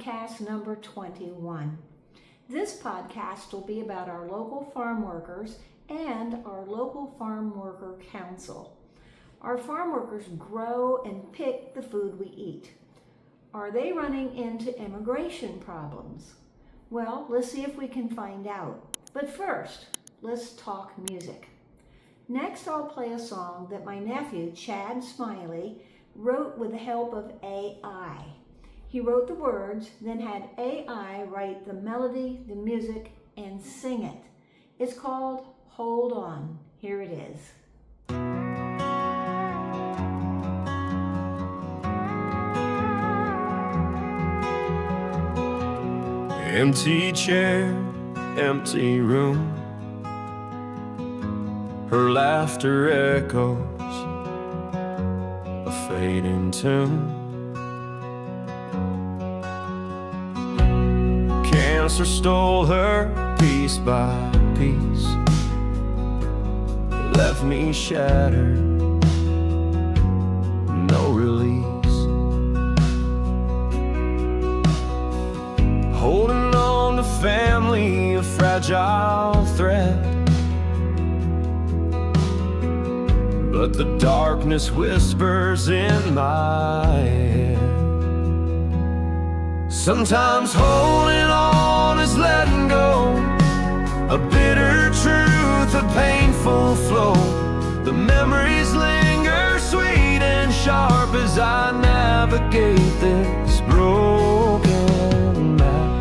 podcast number 21. This podcast will be about our local farm workers and our local farm worker council. Our farm workers grow and pick the food we eat. Are they running into immigration problems? Well, let's see if we can find out. But first, let's talk music. Next, I'll play a song that my nephew, Star Smiley, wrote with the help of AI. He wrote the words, then had AI write the melody, the music, and sing it. It's called Hold On. Here it is. Empty chair, empty room. Her laughter echoes a fading tune. Cancer stole her piece by piece, left me shattered, no release. Holding on to family, a fragile thread, but the darkness whispers in my head. Sometimes holding on is letting go, a bitter truth, a painful flow. The memories linger sweet and sharp as I navigate this broken map.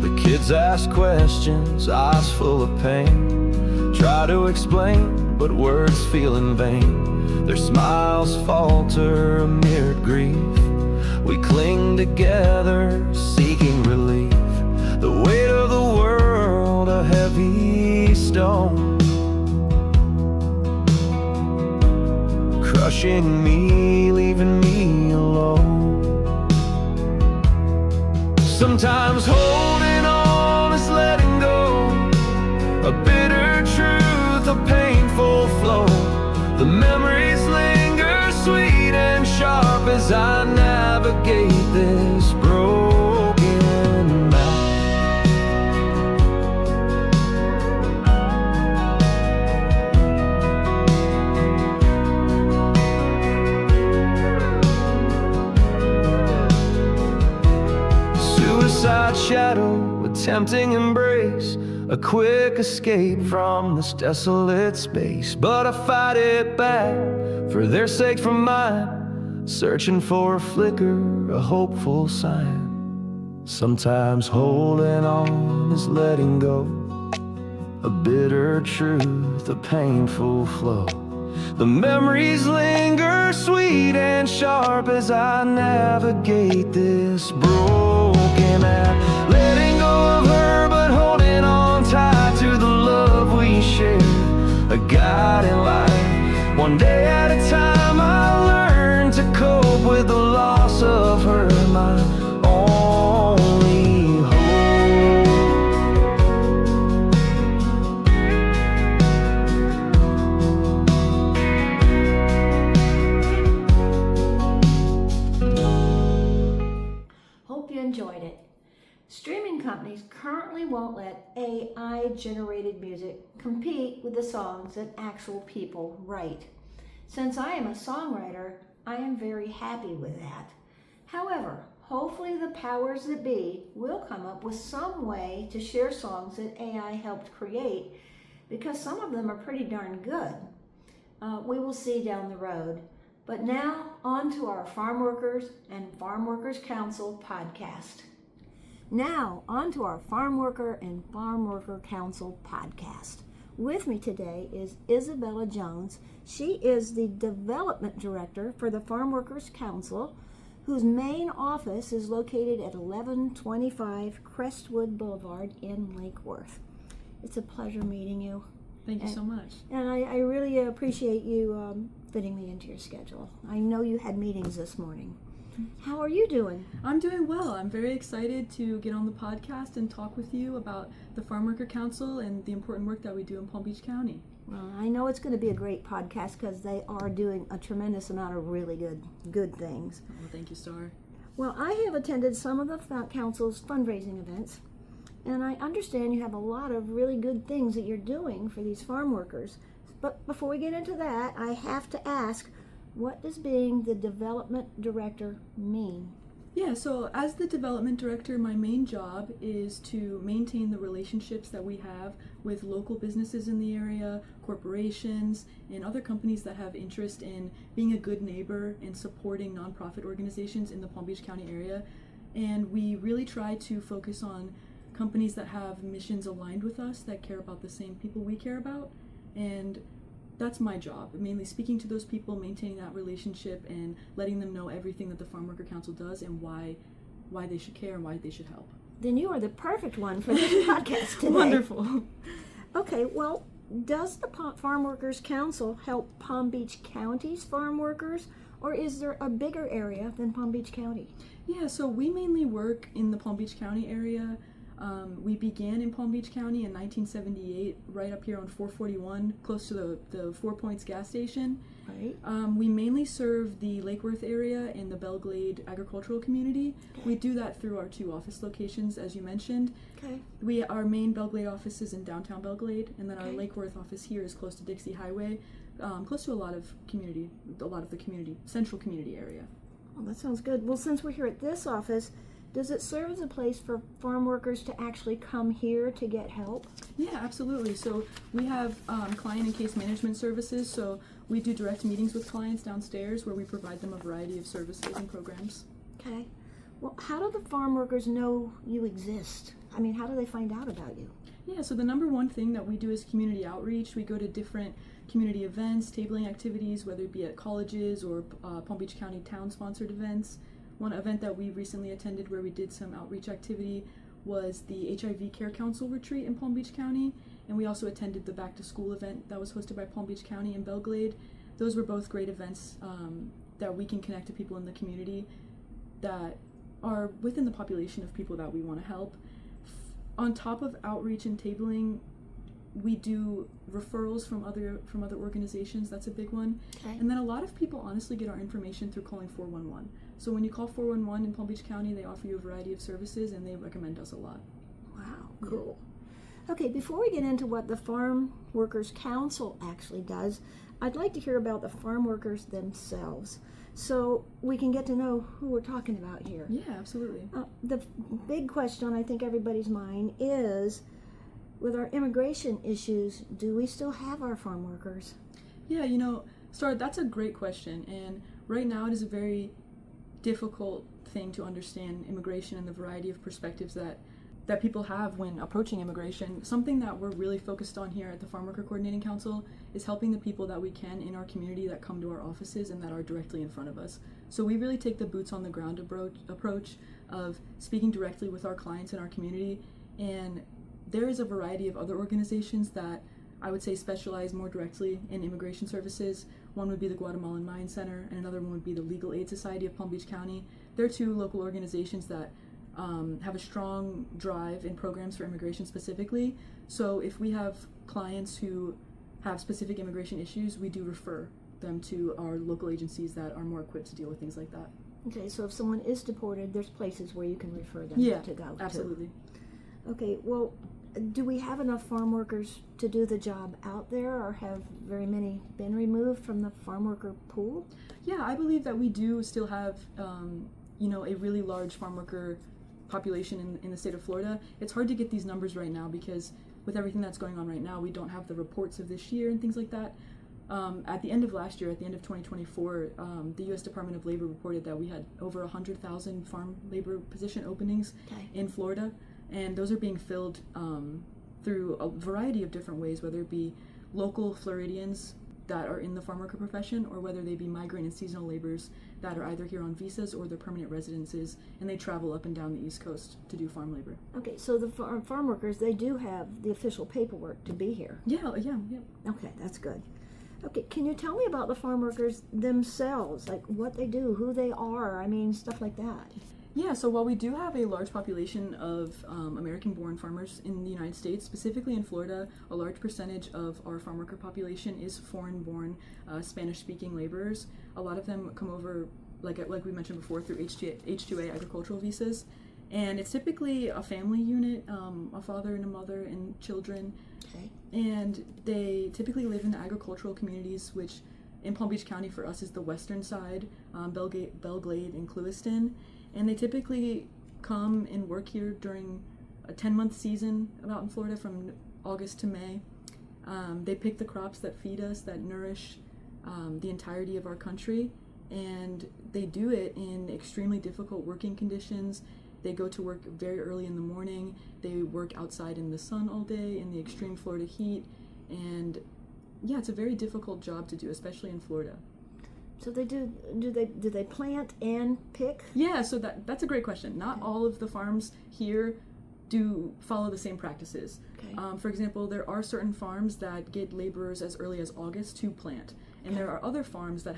The kids ask questions, eyes full of pain. Try to explain, but words feel in vain. Their smiles falter amid grief. We cling together, seeking relief. The weight of the world, a heavy stone, crushing me, leaving me alone. Sometimes holding on is letting go, a bitter truth, a painful flow. The memories linger sweet and sharp as I navigate this broken map. Suicide shadow, a tempting embrace, a quick escape from this desolate space. But I fight it back, for their sake, for mine, searching for a flicker, a hopeful sign. Sometimes holding on is letting go, a bitter truth, a painful flow. The memories linger sweet and sharp as I navigate this broken map. Letting go of her, but holding on tight to the love we share, a guiding light. One day at a time I learned to cope with the loss of her, my only hope. Hope you enjoyed it. Streaming companies currently won't let AI-generated music compete with the songs that actual people write. Since I am a songwriter, I am very happy with that. However, hopefully the powers that be will come up with some way to share songs that AI helped create, because some of them are pretty darn good. We will see down the road. But now, on to our Farm Workers and Farm Workers Council podcast. Now, on to our Farm Worker and Farm Worker Council podcast. With me today is Isabella Jones. She is the Development Director for the Farm Workers Council, whose main office is located at 1125 Crestwood Boulevard in Lake Worth. It's a pleasure meeting you. Thank you so much. And I really appreciate you fitting me into your schedule. I know you had meetings this morning. How are you doing? I'm doing well. I'm very excited to get on the podcast and talk with you about the Farm Worker Council and the important work that we do in Palm Beach County. Well, I know it's going to be a great podcast because they are doing a tremendous amount of really good things. Well, thank you, Star. Well, I have attended some of the council's fundraising events, and I understand you have a lot of really good things that you're doing for these farm workers. But before we get into that, I have to ask, what does being the development director mean? Yeah, so as the development director, my main job is to maintain the relationships that we have with local businesses in the area, corporations, and other companies that have interest in being a good neighbor and supporting nonprofit organizations in the Palm Beach County area. And we really try to focus on companies that have missions aligned with us, that care about the same people we care about. And that's my job, mainly speaking to those people, maintaining that relationship, and letting them know everything that the Farm Worker Council does and why they should care and why they should help. Then you are the perfect one for this podcast today. Wonderful. Okay, well, does the Farm Workers Council help Palm Beach County's farm workers, or is there a bigger area than Palm Beach County? Yeah, so we mainly work in the Palm Beach County area. We began in Palm Beach County in 1978, right up here on 441, close to the 4 Points gas station. Right. We mainly serve the Lake Worth area and the Belle Glade agricultural community. Okay. We do that through our 2 office locations, as you mentioned. Okay. Our main Belle Glade office is in downtown Belle Glade, and then our Okay. Lake Worth office here is close to Dixie Highway, close to a lot of the central community area. Well, that sounds good. Well, since we're here at this office, does it serve as a place for farm workers to actually come here to get help? Yeah, absolutely. So we have client and case management services. So we do direct meetings with clients downstairs where we provide them a variety of services and programs. Okay. Well, how do the farm workers know you exist? I mean, how do they find out about you? Yeah, so the number one thing that we do is community outreach. We go to different community events, tabling activities, whether it be at colleges or Palm Beach County town-sponsored events. One event that we recently attended where we did some outreach activity was the HIV Care Council retreat in Palm Beach County, and we also attended the Back to School event that was hosted by Palm Beach County and Belle Glade. Those were both great events that we can connect to people in the community that are within the population of people that we want to help. On top of outreach and tabling, we do referrals from other organizations. That's a big one. Okay. And then a lot of people honestly get our information through calling 411. So when you call 411 in Palm Beach County, they offer you a variety of services and they recommend us a lot. Wow, cool. Okay, before we get into what the Farm Workers Council actually does, I'd like to hear about the farm workers themselves, so we can get to know who we're talking about here. Yeah, absolutely. The big question on I think everybody's mind is, with our immigration issues, do we still have our farm workers? Yeah, Star, that's a great question. And right now it is a very difficult thing to understand immigration and the variety of perspectives that people have when approaching immigration. Something that we're really focused on here at the Farm Worker Coordinating Council is helping the people that we can in our community that come to our offices and that are directly in front of us. So we really take the boots on the ground approach of speaking directly with our clients in our community. And there is a variety of other organizations that I would say specialize more directly in immigration services. One would be the Guatemalan Mine Center, and another one would be the Legal Aid Society of Palm Beach County. They're 2 local organizations that have a strong drive in programs for immigration specifically. So if we have clients who have specific immigration issues, we do refer them to our local agencies that are more equipped to deal with things like that. Okay, so if someone is deported, there's places where you can refer them to go. Absolutely. To. Okay, well, do we have enough farm workers to do the job out there, or have very many been removed from the farm worker pool? Yeah, I believe that we do still have, a really large farm worker population in the state of Florida. It's hard to get these numbers right now because with everything that's going on right now, we don't have the reports of this year and things like that. At the end of last year, at the end of 2024, the U.S. Department of Labor reported that we had over 100,000 farm labor position openings in Florida, and those are being filled through a variety of different ways, whether it be local Floridians that are in the farm worker profession, or whether they be migrant and seasonal laborers that are either here on visas or their permanent residences, and they travel up and down the East Coast to do farm labor. Okay, so the farm workers, they do have the official paperwork to be here. Yeah. Okay, that's good. Okay, can you tell me about the farm workers themselves, like what they do, who they are, I mean, stuff like that? Yeah, so while we do have a large population of American-born farmers in the United States, specifically in Florida, a large percentage of our farm worker population is foreign-born Spanish-speaking laborers. A lot of them come over, like we mentioned before, through H-2A agricultural visas. And it's typically a family unit, a father and a mother and children. Okay. And they typically live in agricultural communities, which in Palm Beach County for us is the western side, Belglade and Clewiston. And they typically come and work here during a 10-month season out in Florida from August to May. They pick the crops that feed us, that nourish the entirety of our country. And they do it in extremely difficult working conditions. They go to work very early in the morning. They work outside in the sun all day in the extreme Florida heat. And yeah, it's a very difficult job to do, especially in Florida. So do they plant and pick? Yeah, so that's a great question. Not all of the farms here do follow the same practices. Okay. For example, there are certain farms that get laborers as early as August to plant. And there are other farms that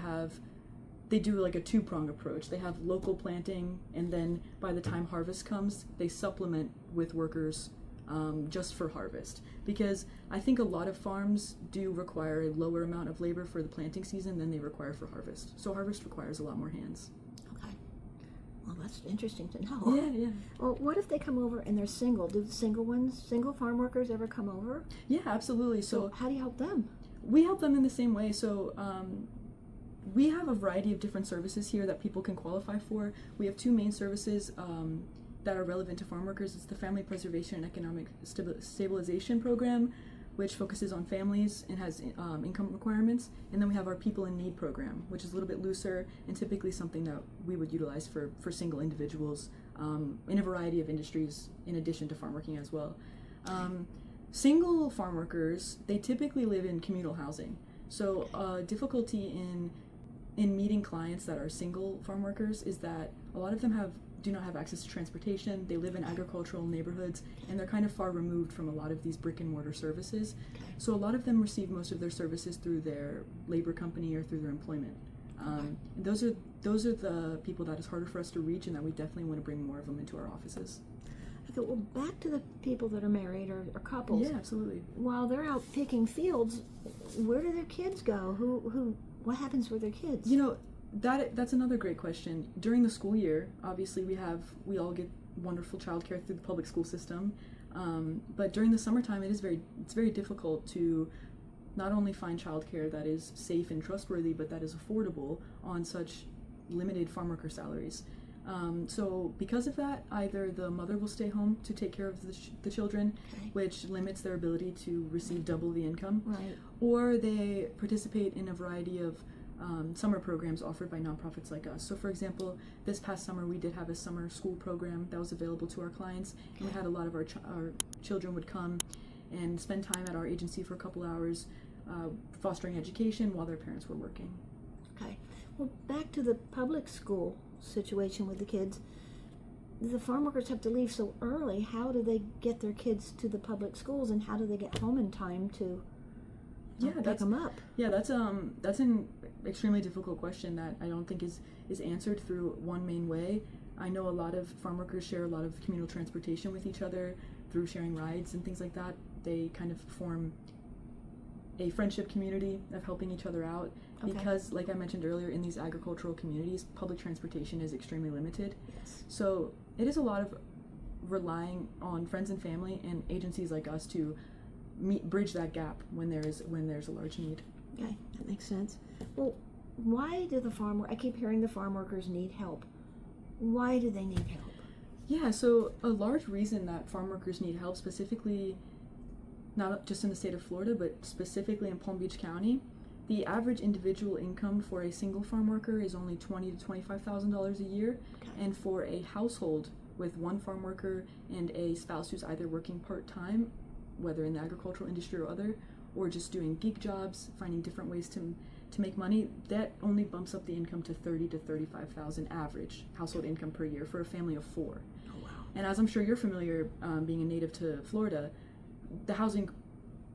they do like a two-prong approach. They have local planting, and then by the time harvest comes, they supplement with workers just for harvest. Because I think a lot of farms do require a lower amount of labor for the planting season than they require for harvest. So harvest requires a lot more hands. Okay. Well, that's interesting to know. Yeah. Well, what if they come over and they're single? Do single farm workers ever come over? Yeah, absolutely. So how do you help them? we help them in the same way. So we have a variety of different services here that people can qualify for. We have two main services that are relevant to farm workers. It's the Family Preservation and Economic Stabilization Program, which focuses on families and has income requirements. And then we have our People in Need program, which is a little bit looser and typically something that we would utilize for single individuals in a variety of industries in addition to farm working as well. Single farm workers, they typically live in communal housing. So difficulty in meeting clients that are single farm workers is that a lot of them do not have access to transportation. They live in agricultural neighborhoods, and they're kind of far removed from a lot of these brick and mortar services. So a lot of them receive most of their services through their labor company or through their employment. Those are the people that is harder for us to reach, and that we definitely want to bring more of them into our offices. Okay, well, back to the people that are married or couples. Yeah, absolutely. While they're out picking fields, where do their kids go? What happens with their kids? You know, that's another great question. During the school year, obviously we all get wonderful childcare through the public school system, but during the summertime it's very difficult to not only find childcare that is safe and trustworthy, but that is affordable on such limited farm worker salaries. So because of that, either the mother will stay home to take care of the children, which limits their ability to receive double the income, Right. or they participate in a variety of summer programs offered by nonprofits like us. So for example, this past summer we did have a summer school program that was available to our clients, and we had a lot of our children would come and spend time at our agency for a couple hours fostering education while their parents were working. Okay. Well, back to the public school situation with the kids. The farm workers have to leave so early. How do they get their kids to the public schools, and how do they get home in time to pick them up? Yeah, that's an extremely difficult question that I don't think is answered through one main way. I know a lot of farm workers share a lot of communal transportation with each other through sharing rides and things like that. They kind of form a friendship community of helping each other out, because like I mentioned earlier, in these agricultural communities, public transportation is extremely limited. Yes. So it is a lot of relying on friends and family and agencies like us to bridge that gap when there's a large need. Okay, that makes sense. Well, why do I keep hearing the farm workers need help. Why do they need help? Yeah, so a large reason that farm workers need help, specifically not just in the state of Florida, but specifically in Palm Beach County, the average individual income for a single farm worker is only $20,000 to $25,000 a year, and for a household with one farm worker and a spouse who's either working part-time, whether in the agricultural industry or other, or just doing gig jobs, finding different ways to make money, that only bumps up the income to $30,000 to $35,000 average household income per year for a family of 4. Oh, wow. And as I'm sure you're familiar, being a native to Florida, the housing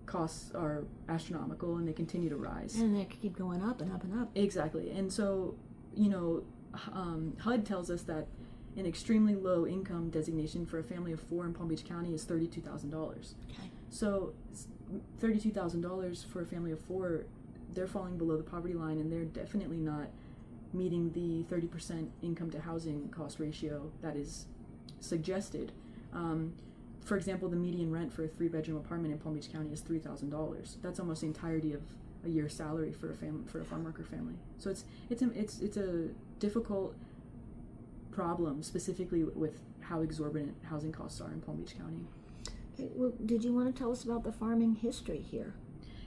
costs are astronomical and they continue to rise. And they keep going up and up and up. Exactly. And so, HUD tells us that an extremely low income designation for a family of 4 in Palm Beach County is $32,000. Okay. So $32,000 for a family of 4, they're falling below the poverty line, and they're definitely not meeting the 30% income to housing cost ratio that is suggested. For example, the median rent for a 3-bedroom apartment in Palm Beach County is $3,000. That's almost the entirety of a year's salary for a farm worker family. So it's a difficult problem, specifically with how exorbitant housing costs are in Palm Beach County. Okay, well, did you want to tell us about the farming history here?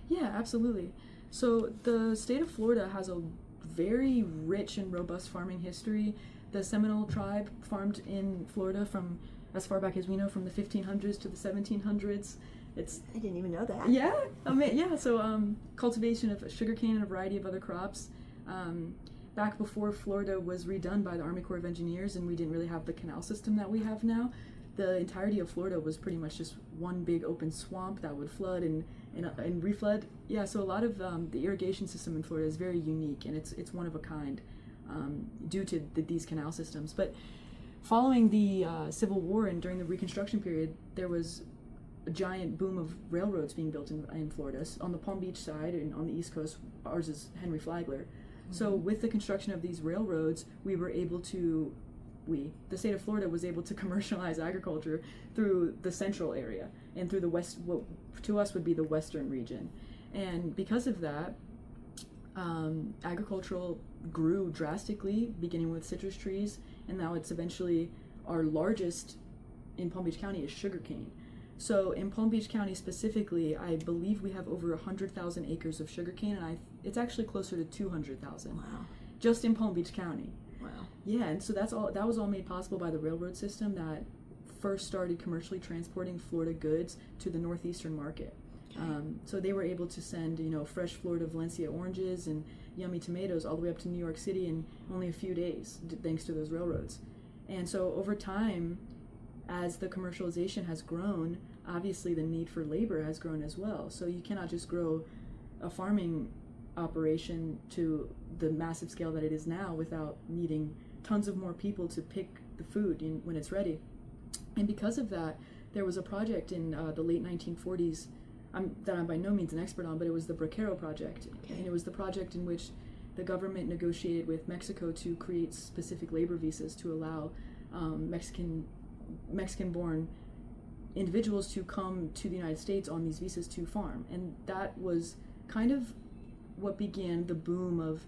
Yeah, absolutely. So the state of Florida has a very rich and robust farming history. The Seminole tribe farmed in Florida from as far back as we know, from the 1500s to the 1700s. I didn't even know that. Yeah, So cultivation of sugarcane and a variety of other crops. Back before Florida was redone by the Army Corps of Engineers and we didn't really have the canal system that we have now, the entirety of Florida was pretty much just one big open swamp that would flood and reflood. Yeah, so a lot of the irrigation system in Florida is very unique, and it's one of a kind due to these canal systems. But following the Civil War and during the Reconstruction period, there was a giant boom of railroads being built in Florida. On the Palm Beach side and on the East Coast, ours is Henry Flagler. Mm-hmm. So with the construction of these railroads, the state of Florida was able to commercialize agriculture through the central area and through the west, what to us would be the western region. And because of that, agricultural grew drastically, beginning with citrus trees, and now it's eventually our largest in Palm Beach County is sugarcane. So in Palm Beach County specifically, I believe we have over 100,000 acres of sugarcane, and it's actually closer to 200,000. Wow. Just in Palm Beach County. Wow. Yeah, and so that was all made possible by the railroad system that first started commercially transporting Florida goods to the northeastern market. Okay. So they were able to send, fresh Florida Valencia oranges and yummy tomatoes all the way up to New York City in only a few days, thanks to those railroads. And so over time, as the commercialization has grown, obviously the need for labor has grown as well. So you cannot just grow a farming operation to the massive scale that it is now without needing tons of more people to pick the food when it's ready. And because of that, there was a project in the late 1940s that I'm by no means an expert on, but it was the Braquero Project. Okay. And it was the project in which the government negotiated with Mexico to create specific labor visas to allow Mexican-born individuals to come to the United States on these visas to farm. And that was kind of what began the boom of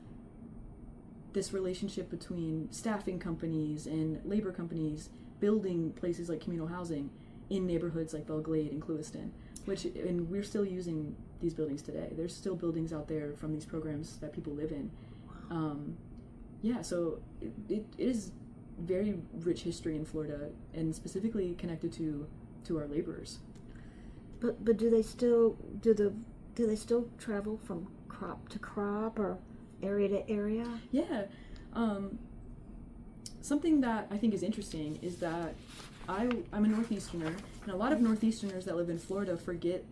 this relationship between staffing companies and labor companies building places like communal housing in neighborhoods like Belle Glade and Clewiston, and we're still using these buildings today. There's still buildings out there from these programs that people live in. Wow. So it is very rich history in Florida, and specifically connected to our laborers. But do they still travel from crop to crop or area to area? Yeah. Something that I think is interesting is that I'm a Northeasterner, and a lot of Northeasterners that live in Florida forget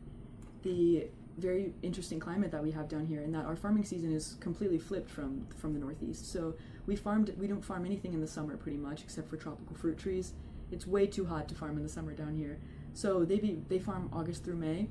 the very interesting climate that we have down here, and that our farming season is completely flipped from the Northeast. So we don't farm anything in the summer pretty much, except for tropical fruit trees. It's way too hot to farm in the summer down here. So they farm August through May.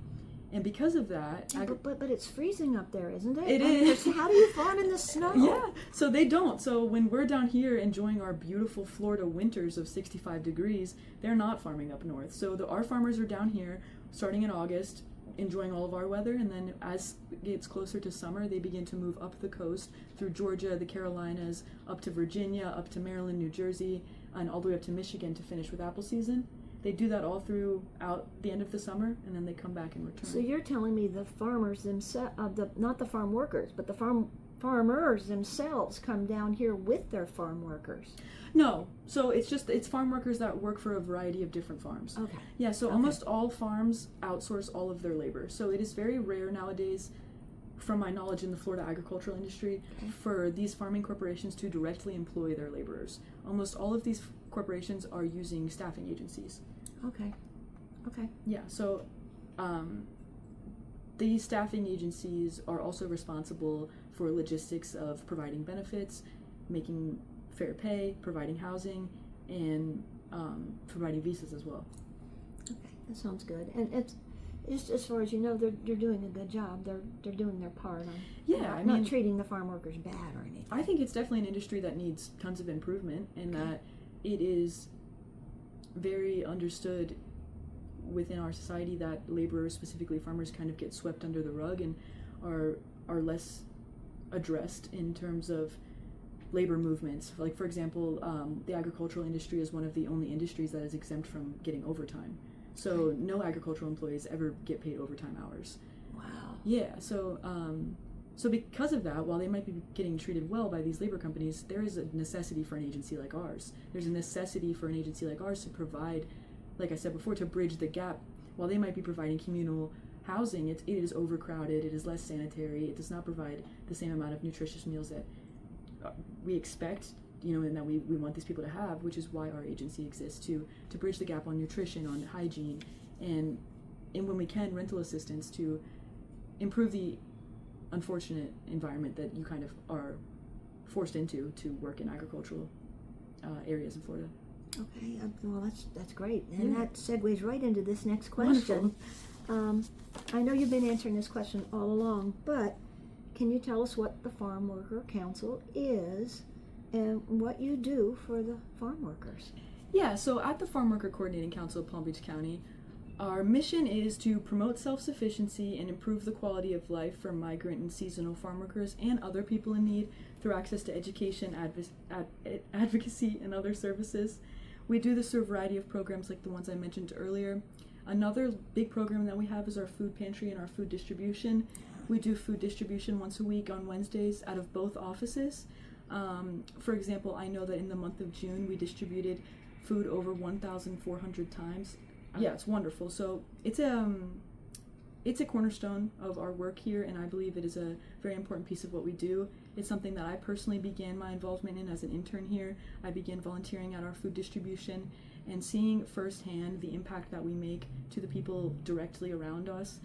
And because of that... But it's freezing up there, isn't it? It is. How do you farm in the snow? Yeah, so they don't. So when we're down here enjoying our beautiful Florida winters of 65 degrees, they're not farming up north. So our farmers are down here starting in August, enjoying all of our weather, and then as it gets closer to summer, they begin to move up the coast through Georgia, the Carolinas, up to Virginia, up to Maryland, New Jersey, and all the way up to Michigan to finish with apple season. They do that all throughout the end of the summer, and then they come back and return. So you're telling me the farmers themselves, not the farm workers, but the farmers themselves come down here with their farm workers? No. So it's farm workers that work for a variety of different farms. Okay. Yeah, so almost all farms outsource all of their labor. So it is very rare nowadays, from my knowledge in the Florida agricultural industry, for these farming corporations to directly employ their laborers. Almost all of these corporations are using staffing agencies. Okay. Yeah, so these staffing agencies are also responsible for logistics of providing benefits, making fair pay, providing housing, and providing visas as well. Okay, that sounds good. And it's just as far as you know, they're doing a good job. They're doing their part on not treating the farm workers bad or anything. I think it's definitely an industry that needs tons of improvement, and that it is very understood within our society that laborers, specifically farmers, kind of get swept under the rug and are less addressed in terms of labor movements. Like, for example, the agricultural industry is one of the only industries that is exempt from getting overtime. So no agricultural employees ever get paid overtime hours. Wow. Yeah, so because of that, while they might be getting treated well by these labor companies, there is a necessity for an agency like ours. There's a necessity for an agency like ours to provide, like I said before, to bridge the gap. While they might be providing communal housing, it is overcrowded, it is less sanitary, it does not provide the same amount of nutritious meals that we expect, and that we want these people to have, which is why our agency exists, to bridge the gap on nutrition, on hygiene, and when we can, rental assistance to improve the unfortunate environment that you kind of are forced into to work in agricultural areas in Florida. Okay, well that's great, and that segues right into this next question. I know you've been answering this question all along, but can you tell us what the Farm Worker Council is and what you do for the farm workers? Yeah, so at the Farm Worker Coordinating Council of Palm Beach County, our mission is to promote self-sufficiency and improve the quality of life for migrant and seasonal farm workers and other people in need through access to education, advocacy, and other services. We do this through a variety of programs like the ones I mentioned earlier. Another big program that we have is our food pantry and our food distribution. We do food distribution once a week on Wednesdays out of both offices. For example, I know that in the month of June we distributed food over 1,400 times. Yeah, it's wonderful. So it's a cornerstone of our work here, and I believe it is a very important piece of what we do. It's something that I personally began my involvement in as an intern here. I began volunteering at our food distribution and seeing firsthand the impact that we make to the people directly around us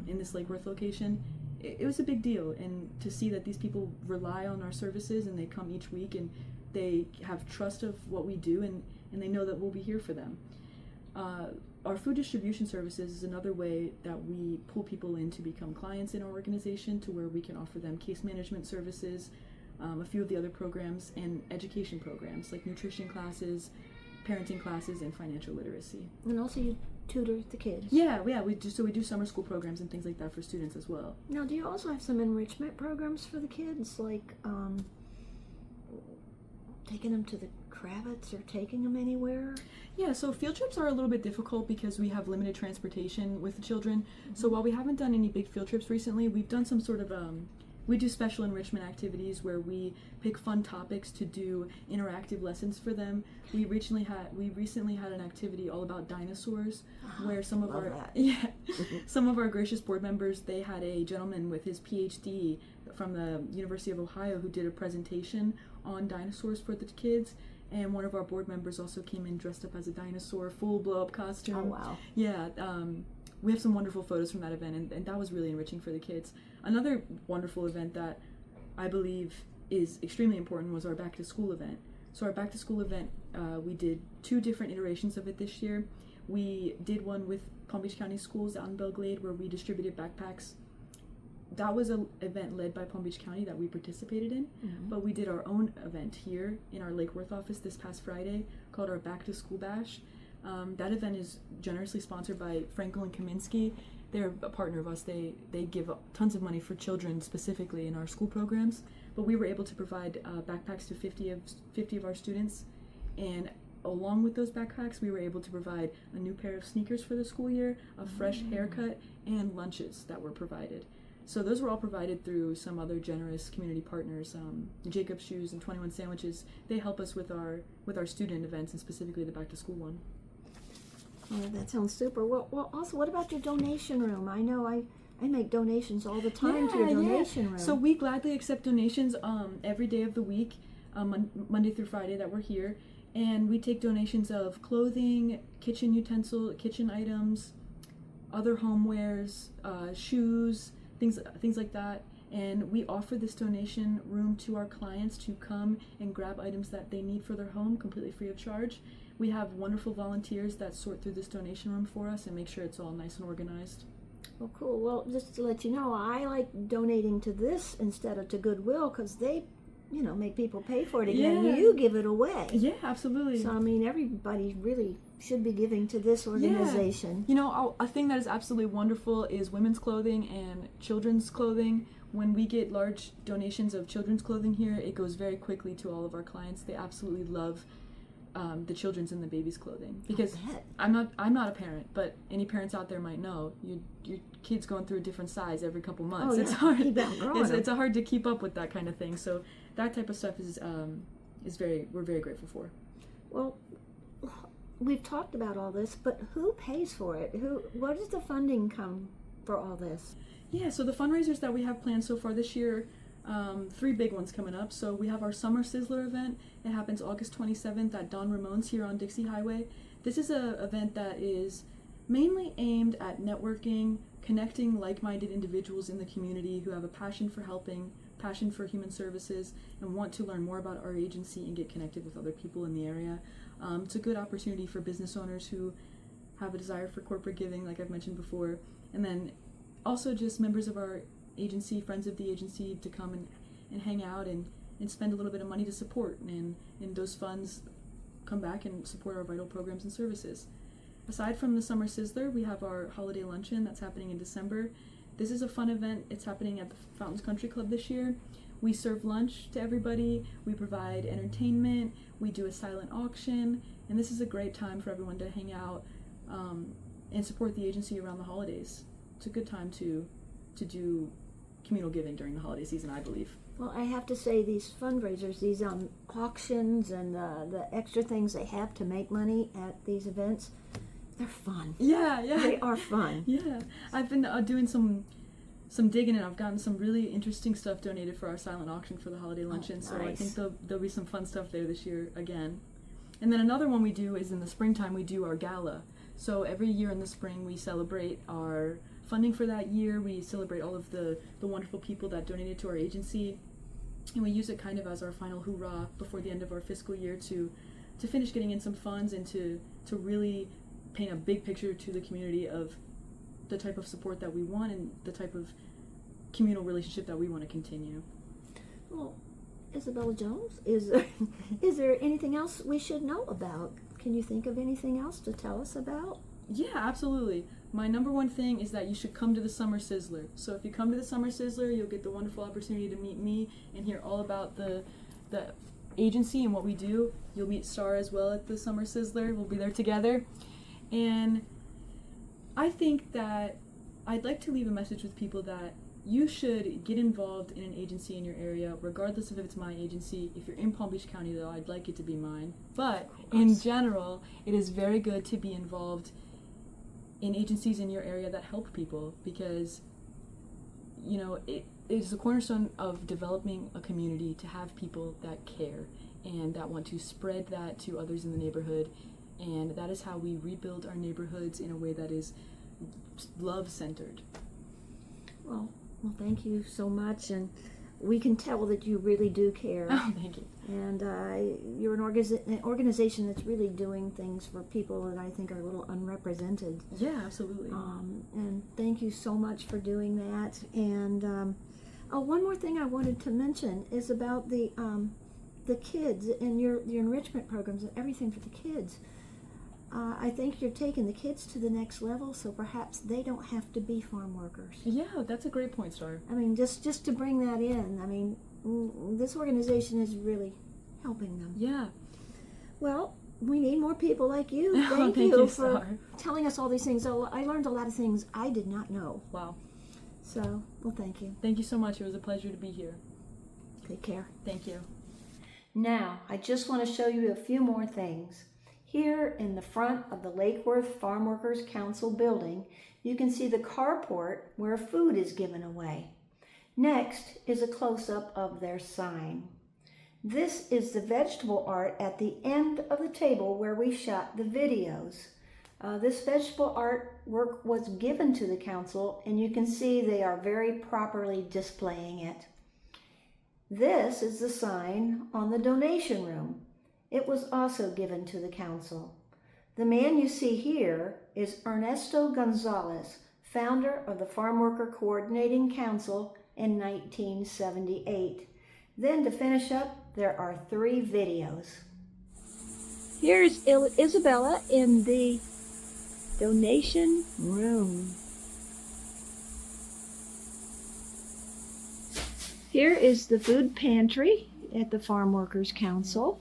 in this Lake Worth location. It was a big deal, and to see that these people rely on our services and they come each week and they have trust of what we do, and they know that we'll be here for them. Our food distribution services is another way that we pull people in to become clients in our organization, to where we can offer them case management services, a few of the other programs, and education programs like nutrition classes, parenting classes, and financial literacy. And also you tutor the kids. Yeah, we do summer school programs and things like that for students as well. Now, do you also have some enrichment programs for the kids, like taking them to the Kravitz or taking them anywhere? Yeah, so field trips are a little bit difficult because we have limited transportation with the children. Mm-hmm. So while we haven't done any big field trips recently, we've done some sort of we do special enrichment activities where we pick fun topics to do interactive lessons for them. We recently had an activity all about dinosaurs, where some of our gracious board members, they had a gentleman with his PhD from the University of Ohio who did a presentation on dinosaurs for the kids. And one of our board members also came in dressed up as a dinosaur, full blow-up costume. Oh, wow. Yeah, we have some wonderful photos from that event, and that was really enriching for the kids. Another wonderful event that I believe is extremely important was our back-to-school event. So our back-to-school event, we did 2 different iterations of it this year. We did one with Palm Beach County Schools out in Belle Glade, where we distributed backpacks. That was an event led by Palm Beach County that we participated in, but we did our own event here in our Lake Worth office this past Friday called our Back to School Bash. That event is generously sponsored by Frankel and Kaminsky. They're a partner of us. They give tons of money for children specifically in our school programs, but we were able to provide backpacks to 50 of our students, and along with those backpacks, we were able to provide a new pair of sneakers for the school year, a fresh haircut, and lunches that were provided. So those were all provided through some other generous community partners. Jacob's Shoes and 21 Sandwiches, they help us with our student events, and specifically the back to school one. Yeah, that sounds super. Well, also, what about your donation room? I know I make donations all the time to your donation room. So we gladly accept donations every day of the week, Monday through Friday that we're here. And we take donations of clothing, kitchen items, other homewares, shoes, things like that. And we offer this donation room to our clients to come and grab items that they need for their home completely free of charge. We have wonderful volunteers that sort through this donation room for us and make sure it's all nice and organized. Well, cool. Well, just to let you know, I like donating to this instead of to Goodwill because they, make people pay for it again. Yeah. You give it away. Yeah, absolutely. So, I mean, everybody really should be giving to this organization. Yeah. A thing that is absolutely wonderful is women's clothing and children's clothing. When we get large donations of children's clothing here, it goes very quickly to all of our clients. They absolutely love the children's and the baby's clothing, because I'm not a parent, but any parents out there might know your kid's going through a different size every couple months. Oh, yeah. It's hard. It's hard to keep up with that kind of thing. So that type of stuff we're very grateful for. Well, we've talked about all this, but who pays for it? Where does the funding come for all this? Yeah, so the fundraisers that we have planned so far this year, 3 big ones coming up. So we have our Summer Sizzler event. It happens August 27th at Don Ramon's here on Dixie Highway. This is an event that is mainly aimed at networking, connecting like-minded individuals in the community who have a passion for helping, passion for human services, and want to learn more about our agency and get connected with other people in the area. It's a good opportunity for business owners who have a desire for corporate giving, like I've mentioned before, and then also just members of our agency, friends of the agency, to come and hang out and spend a little bit of money to support, and those funds come back and support our vital programs and services. Aside from the Summer Sizzler, we have our holiday luncheon that's happening in December. This is a fun event. It's happening at the Fountains Country Club this year. We serve lunch to everybody, we provide entertainment, we do a silent auction, and this is a great time for everyone to hang out and support the agency around the holidays. It's a good time to do communal giving during the holiday season, I believe. Well, I have to say these fundraisers, these auctions and the extra things they have to make money at these events, they're fun. Yeah. They are fun. Yeah. I've been doing some digging, and I've gotten some really interesting stuff donated for our silent auction for the holiday luncheon. Oh, so nice. I think there'll be some fun stuff there this year again. And then another one we do is in the springtime, we do our gala. So every year in the spring, we celebrate our funding for that year. We celebrate all of the wonderful people that donated to our agency, and we use it kind of as our final hoorah before the end of our fiscal year to finish getting in some funds and to really paint a big picture to the community of the type of support that we want and the type of communal relationship that we want to continue. Well, Isabella Jones, is there anything else we should know about? Can you think of anything else to tell us about? Yeah, absolutely. My number one thing is that you should come to the Summer Sizzler. So if you come to the Summer Sizzler, you'll get the wonderful opportunity to meet me and hear all about the agency and what we do. You'll meet Star as well at the Summer Sizzler. We'll be there together. And I think that I'd like to leave a message with people that you should get involved in an agency in your area, regardless of if it's my agency. If you're in Palm Beach County, though, I'd like it to be mine. But in general, it is very good to be involved in agencies in your area that help people, because it is the cornerstone of developing a community to have people that care and that want to spread that to others in the neighborhood, and that is how we rebuild our neighborhoods in a way that is love-centered. Well, thank you so much, and we can tell that you really do care. Oh, thank you. And you're an organization that's really doing things for people that I think are a little unrepresented. Yeah, absolutely. And thank you so much for doing that. And one more thing I wanted to mention is about the kids and your enrichment programs and everything for the kids. I think you're taking the kids to the next level, so perhaps they don't have to be farm workers. Yeah, that's a great point, Star. I mean, just to bring that in, I mean, this organization is really helping them. Yeah. Well, we need more people like you. Thank you you, for Star. telling us all these things. I learned a lot of things I did not know. Wow. So, well, thank you. Thank you so much. It was a pleasure to be here. Take care. Thank you. Now, I just want to show you a few more things. Here in the front of the Lake Worth Farm Workers Council building, you can see the carport where food is given away. Next is a close-up of their sign. This is the vegetable art at the end of the table where we shot the videos. This vegetable artwork was given to the council, and you can see they are very properly displaying it. This is the sign on the donation room. It was also given to the council. The man you see here is Ernesto Gonzalez, founder of the Farm Worker Coordinating Council in 1978. Then to finish up, there are 3 videos. Here's Isabella in the donation room. Here is the food pantry at the Farm Workers Council.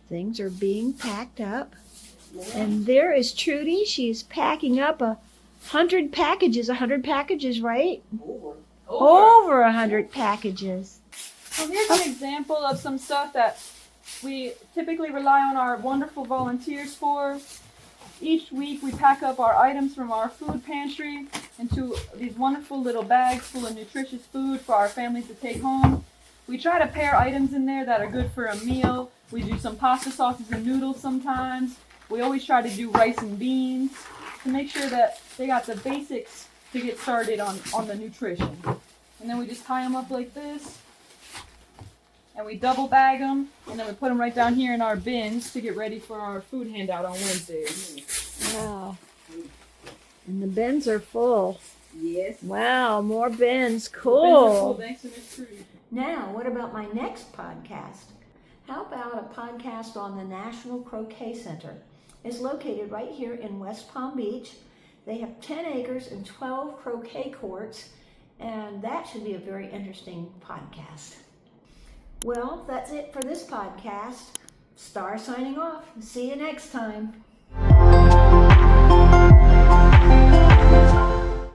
Things are being packed up. And there is Trudy. She's packing up 100 packages. 100 packages, right? Over 100 packages. So here's an example of some stuff that we typically rely on our wonderful volunteers for. Each week we pack up our items from our food pantry into these wonderful little bags full of nutritious food for our families to take home. We try to pair items in there that are good for a meal. We do some pasta sauces and noodles sometimes. We always try to do rice and beans to make sure that they got the basics to get started on the nutrition. And then we just tie them up like this. And we double bag them, and then we put them right down here in our bins to get ready for our food handout on Wednesdays. Wow. And the bins are full. Yes. Wow, more bins. The bins are Cool. full, thanks to Miss Trudy. Now, what about my next podcast? How about a podcast on the National Croquet Center? It's located right here in West Palm Beach. They have 10 acres and 12 croquet courts, and that should be a very interesting podcast. Well, that's it for this podcast. Star signing off. See you next time.